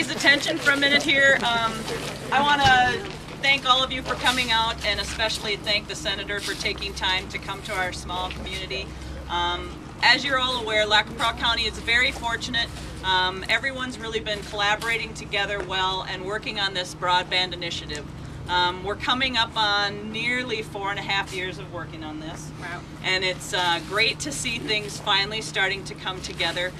everybody's attention for a minute here. I want to thank all of you for coming out, and especially thank the Senator for taking time to come to our small community. As you're all aware, Lackawanna County is very fortunate. Everyone's really been collaborating together well and working on this broadband initiative. We're coming up on nearly 4.5 years of working on this. Wow. And it's great to see things finally starting to come together.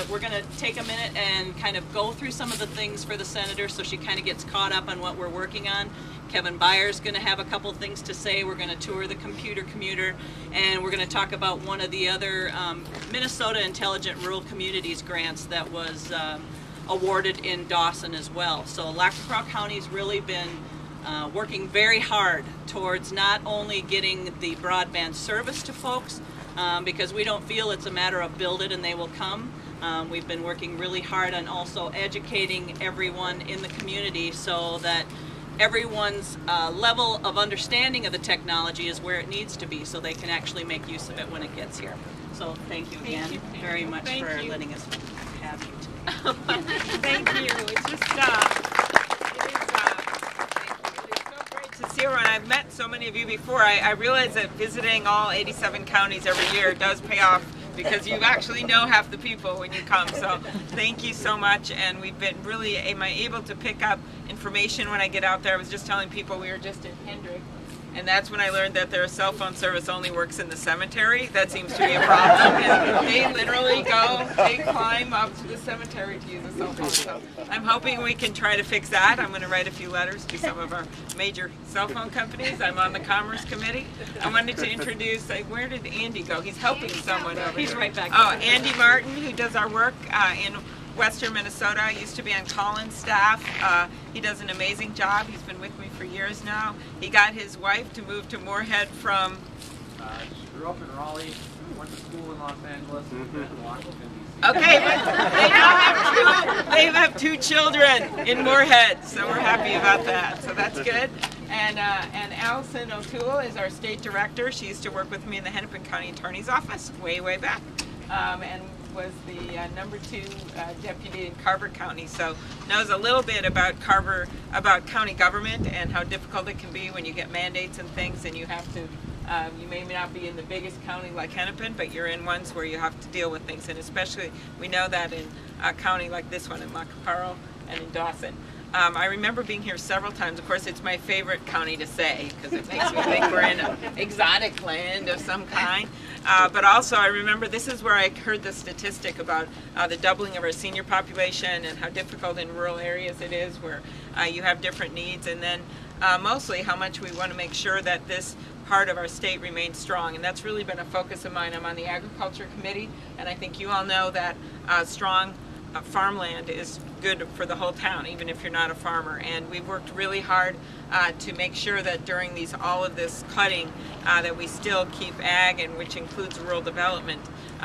We're going to take a minute and kind of go through some of the things for the Senator so she kind of gets caught up on what we're working on. Kevin Byers is going to have a couple things to say. We're going to tour the Computer Commuter, and we're going to talk about one of the other Minnesota Intelligent Rural Communities grants that was awarded in Dawson as well. So Lackawanna County's really been working very hard towards not only getting the broadband service to folks, because we don't feel it's a matter of build it and they will come. We've been working really hard on also educating everyone in the community so that everyone's level of understanding of the technology is where it needs to be so they can actually make use of it when it gets here. So thank you again very much for letting us have you today. Thank you. It's just so great to see everyone. I've met so many of you before. I realize that visiting all 87 counties every year does pay off, because you actually know half the people when you come. So thank you so much. And we've been really able to pick up information when I get out there. I was just telling people we were just in Hendrick, and that's when I learned that their cell phone service only works in the cemetery. That seems to be a problem. And they literally they climb up to the cemetery to use a cell phone. So I'm hoping we can try to fix that. I'm going to write a few letters to some of our major cell phone companies. I'm on the Commerce Committee. I wanted to introduce, where did Andy go? He's helping someone over He's here. right back. Oh, Andy Martin, who does our work in Western Minnesota. Used to be on Colin's staff. He does an amazing job. He's been with me for years now. He got his wife to move to Moorhead from... She grew up in Raleigh, went to school in Los Angeles, and then in Washington, D.C. Okay, but they now have two children in Moorhead, so we're happy about that. So that's good. And Allison O'Toole is our state director. She used to work with me in the Hennepin County Attorney's Office way back, and was the #2 deputy in Carver County, so knows a little bit about county government and how difficult it can be when you get mandates and things, and you have to, you may not be in the biggest county like Hennepin, but you're in ones where you have to deal with things, and especially we know that in a county like this one, in Parle and in Dawson. I remember being here several times. Of course, it's my favorite county to say because it makes me think we're in an exotic land of some kind. But also, I remember this is where I heard the statistic about the doubling of our senior population and how difficult in rural areas it is, where you have different needs, and then mostly how much we want to make sure that this part of our state remains strong, and that's really been a focus of mine. I'm on the Agriculture Committee, and I think you all know that strong farmland is good for the whole town, even if you're not a farmer. And we've worked really hard to make sure that during all of this cutting that we still keep ag, and which includes rural development,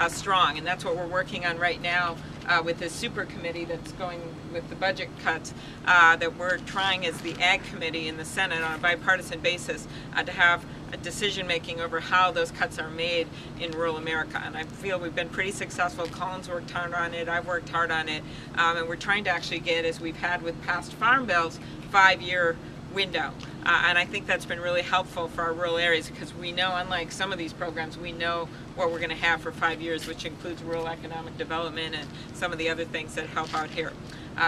strong. And that's what we're working on right now with this super committee that's going with the budget cuts, that we're trying as the Ag Committee in the Senate on a bipartisan basis to have a decision making over how those cuts are made in rural America. And I feel we've been pretty successful. Colin's worked hard on it, I've worked hard on it, and we're trying to actually get, as we've had with past farm bills, 5-year window. And I think that's been really helpful for our rural areas, because we know, unlike some of these programs, we know what we're going to have for 5 years, which includes rural economic development and some of the other things that help out here.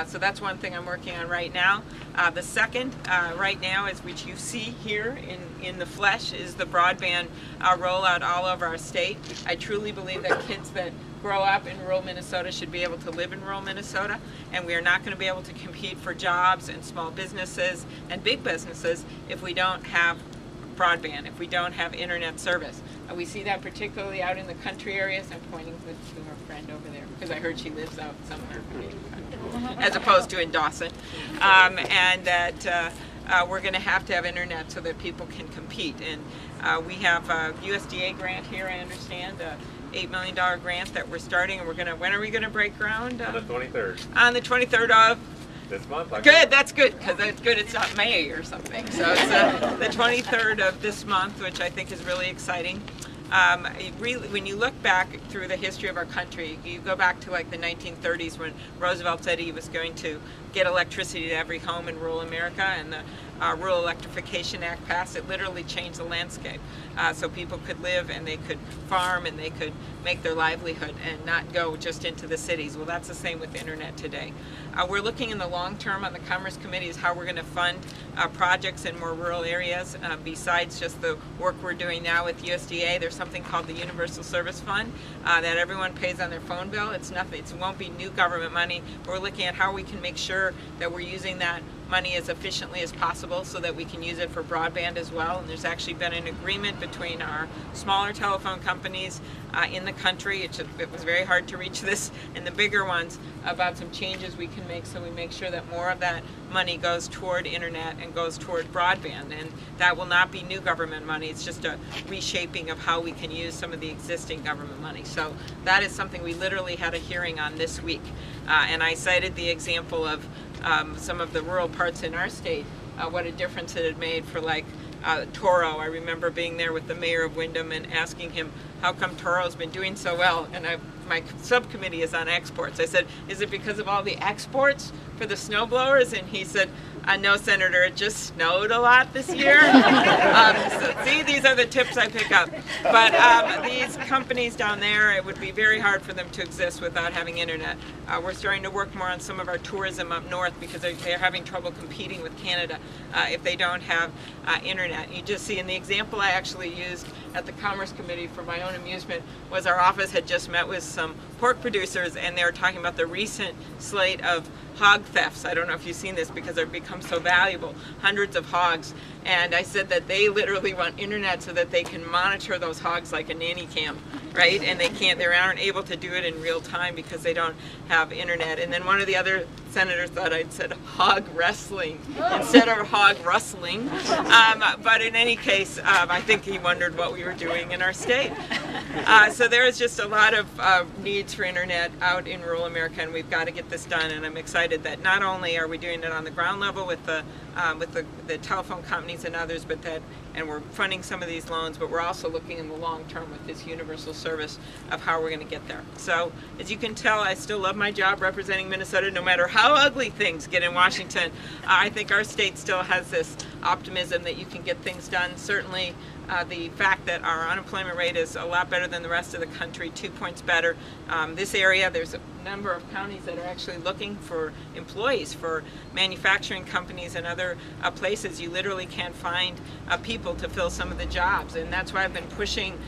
So that's one thing I'm working on right now. The second right now, is which you see here in the flesh, is the broadband rollout all over our state. I truly believe that kids that grow up in rural Minnesota should be able to live in rural Minnesota, and we are not going to be able to compete for jobs and small businesses and big businesses if we don't have broadband, if we don't have internet service. We see that particularly out in the country areas. I'm pointing to our friend over there because I heard she lives out somewhere as opposed to in Dawson, and that we're going to have internet so that people can compete. And we have a USDA grant here, I understand, $8 million grant that we're starting, and we're going to, when are we going to break ground? On the 23rd. On the 23rd of? This month. Good, that's good, because it's good it's not May or something. So it's the 23rd of this month, which I think is really exciting. Really, when you look back through the history of our country, you go back to like the 1930s when Roosevelt said he was going to get electricity to every home in rural America, and the Rural Electrification Act passed. It literally changed the landscape. So people could live and they could farm and they could make their livelihood and not go just into the cities. Well, that's the same with the internet today. We're looking in the long term on the Commerce Committee is how we're going to fund projects in more rural areas besides just the work we're doing now with USDA. There's something called the Universal Service Fund that everyone pays on their phone bill. It's nothing. It won't be new government money. We're looking at how we can make sure that we're using that money as efficiently as possible so that we can use it for broadband as well. And there's actually been an agreement between our smaller telephone companies in the country. It was very hard to reach this, and the bigger ones about some changes we can make so we make sure that more of that money goes toward internet and goes toward broadband. And that will not be new government money. It's just a reshaping of how we can use some of the existing government money. So that is something we literally had a hearing on this week. And I cited the example of some of the rural parts in our state, what a difference it had made for like Toro. I remember being there with the mayor of Windham and asking him, how come Toro's been doing so well? And my subcommittee is on exports. I said, is it because of all the exports for the snow blowers? And he said, no, Senator, it just snowed a lot this year. So see, these are the tips I pick up. But these companies down there, it would be very hard for them to exist without having internet. We're starting to work more on some of our tourism up north because they're having trouble competing with Canada if they don't have internet. You just see in the example I actually used at the Commerce Committee for my own amusement was our office had just met with some pork producers, and they were talking about the recent slate of hog thefts. I don't know if you've seen this because they've become so valuable, hundreds of hogs. And I said that they literally want internet so that they can monitor those hogs like a nanny cam, right? And they aren't able to do it in real time because they don't have internet. And then one of the other senators thought I'd said hog wrestling instead of hog rustling. But in any case, I think he wondered what we were doing in our state. So there is just a lot of needs for internet out in rural America, and we've got to get this done. And I'm excited that not only are we doing it on the ground level with the telephone companies and others, and we're funding some of these loans, but we're also looking in the long term with this universal service of how we're going to get there. So as you can tell, I still love my job representing Minnesota no matter how ugly things get in Washington. I think our state still has this optimism that you can get things done. Certainly the fact that our unemployment rate is a lot better than the rest of the country, 2 points better. This area, there's a number of counties that are actually looking for employees for manufacturing companies and other places. You literally can't find people to fill some of the jobs, and that's why I've been pushing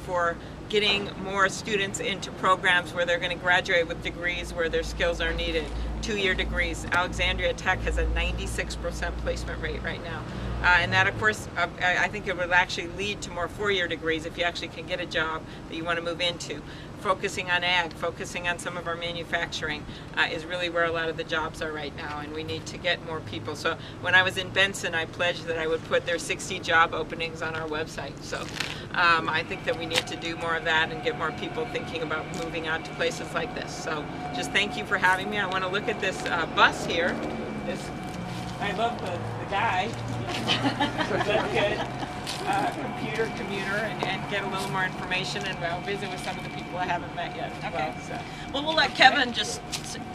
for getting more students into programs where they're going to graduate with degrees where their skills are needed. 2-year degrees. Alexandria Tech has a 96% placement rate right now. And that, of course, I think it would actually lead to more 4-year degrees if you actually can get a job that you want to move into. Focusing on ag, focusing on some of our manufacturing is really where a lot of the jobs are right now, and we need to get more people. So when I was in Benson, I pledged that I would put their 60 job openings on our website. So I think that we need to do more of that and get more people thinking about moving out to places like this. So just thank you for having me. I want to look at this bus here. I love the guy. That's good. Computer Commuter, and get a little more information, and we'll visit with some of the people I haven't met yet as well. So. Well, we'll let Kevin just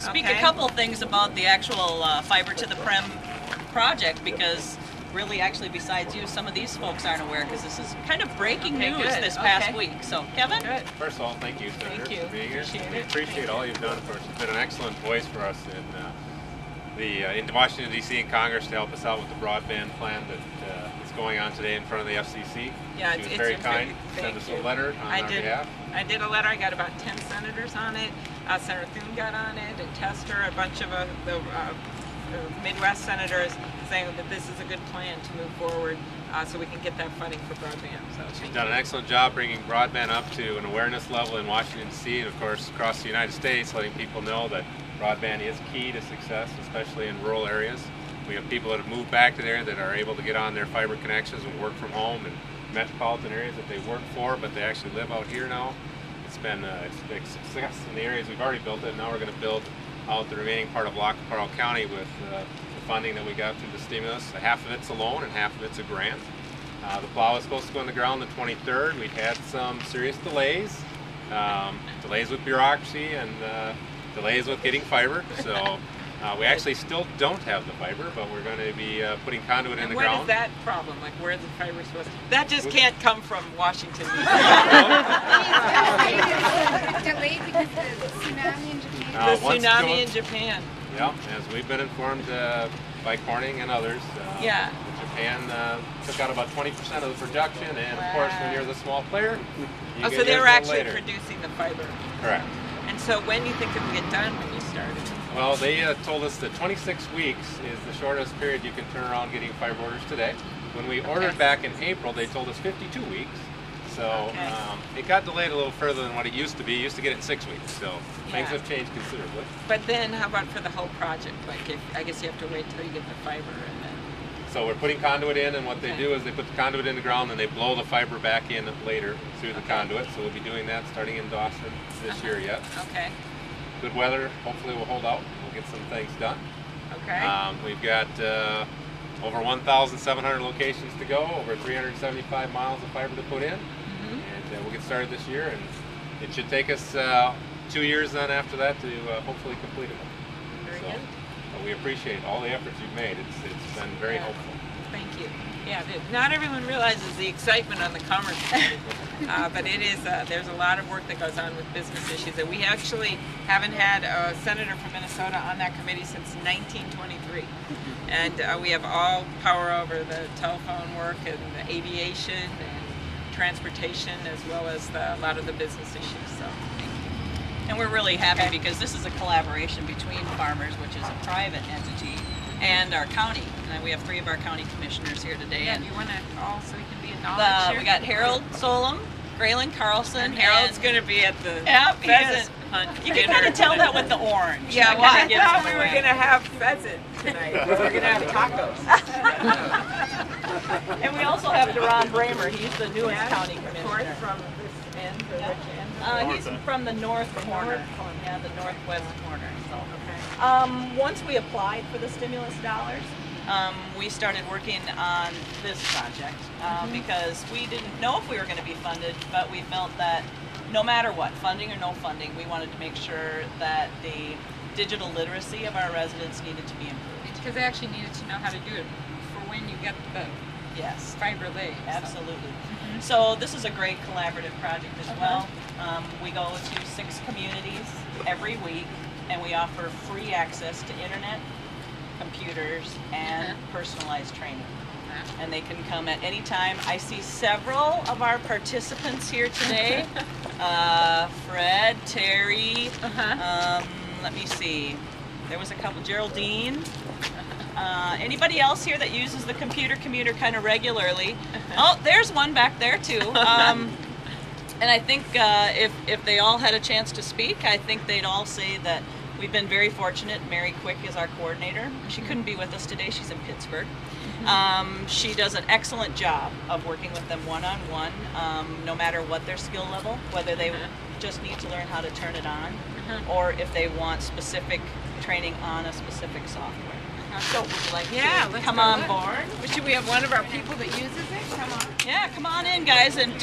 speak a couple things about the actual fiber to the prem project, because really, actually, besides you, some of these folks aren't aware, because this is kind of breaking news this past week. So, Kevin? Good. First of all, thank you, Senator, for being here. We appreciate all you've done for us. You've been an excellent voice for us in Washington, D.C. and Congress to help us out with the broadband plan that is going on today in front of the FCC. Yeah, she was very kind. Send us a letter on our behalf. I did a letter. I got about 10 senators on it. Senator Thune got on it, and Tester, a bunch of the Midwest senators saying that this is a good plan to move forward so we can get that funding for broadband. So she's done an excellent job bringing broadband up to an awareness level in Washington, D.C. and of course across the United States, letting people know that broadband is key to success, especially in rural areas. We have people that have moved back to there that are able to get on their fiber connections and work from home in metropolitan areas that they work for, but they actually live out here now. It's been a success in the areas we've already built it, and now we're going to build out the remaining part of Parle County with the funding that we got through the stimulus. Half of it's a loan and half of it's a grant. The plow was supposed to go in the ground the 23rd. We had some serious delays. Delays with bureaucracy and delays with getting fiber. So we actually still don't have the fiber, but we're going to be putting conduit in the ground. What is that problem? Like, where's the fiber supposed to? That just can't come from Washington, D.C. It's delayed because of the tsunami in Japan. The tsunami in Japan. Yeah, as we've been informed by Corning and others, Yeah. Japan took out about 20% of the production, and of course, when you're the small player, you Oh, get so they hit were a little actually later. producing the fiber. Correct. And so when do you think it will get done when you started? Well, they told us that 26 weeks is the shortest period you can turn around getting fiber orders today. When we ordered back in April, they told us 52 weeks. So it got delayed a little further than what it used to be. You used to get it in 6 weeks. So things have changed considerably. But then how about for the whole project? Like, I guess you have to wait till you get the fiber and then... So we're putting conduit in, and what they do is they put the conduit in the ground and they blow the fiber back in later through the conduit. So we'll be doing that starting in Dawson this year yet. Okay. Good weather, hopefully we'll hold out. We'll get some things done. Okay. We've got over 1,700 locations to go, over 375 miles of fiber to put in. And we'll get started this year, and it should take us 2 years then after that to hopefully complete it. Very good. We appreciate all the efforts you've made. It's been very helpful. Thank you. Yeah, not everyone realizes the excitement on the Commerce Committee, but it is. There's a lot of work that goes on with business issues, and we actually haven't had a senator from Minnesota on that committee since 1923. And we have all power over the telephone work and the aviation and transportation, as well as a lot of the business issues. So. And we're really happy because this is a collaboration between Farmers, which is a private entity, and our county. And we have 3 of our county commissioners here today. Yeah, and you want to call so we can be a knowledge share? we got Harold Solom, Graylin Carlson, And Harold's going to be at the he pheasant is. hunt. You can dinner kind of tell tonight. that with the orange. Yeah, That well, kinda I gives thought it we were away. going to have pheasant tonight. We're going to have tacos. And we also have Deron Bramer. He's the newest county North commissioner. from this end, or which end? He's from the north corner. Yeah, the northwest corner. So. Okay. Once we applied for the stimulus dollars, we started working on this project because we didn't know if we were going to be funded, but we felt that no matter what, funding or no funding, we wanted to make sure that the digital literacy of our residents needed to be improved. Because they actually needed to know how to do it for when you get the fiber laid. Absolutely. So this is a great collaborative project as well. We go to 6 communities every week, and we offer free access to internet, computers, and personalized training. And they can come at any time. I see several of our participants here today. Fred, Terry, let me see. There was a couple, Geraldine. Anybody else here that uses the Computer Commuter kind of regularly? Oh, there's one back there too. And I think if they all had a chance to speak, I think they'd all say that we've been very fortunate. Mary Quick is our coordinator. She couldn't be with us today. She's in Pittsburgh. She does an excellent job of working with them one-on-one, no matter what their skill level, whether they just need to learn how to turn it on, or if they want specific training on a specific software. So would you like to come on board? Should we have one of our people that uses it? Come on. Yeah, come on in, guys, and talk.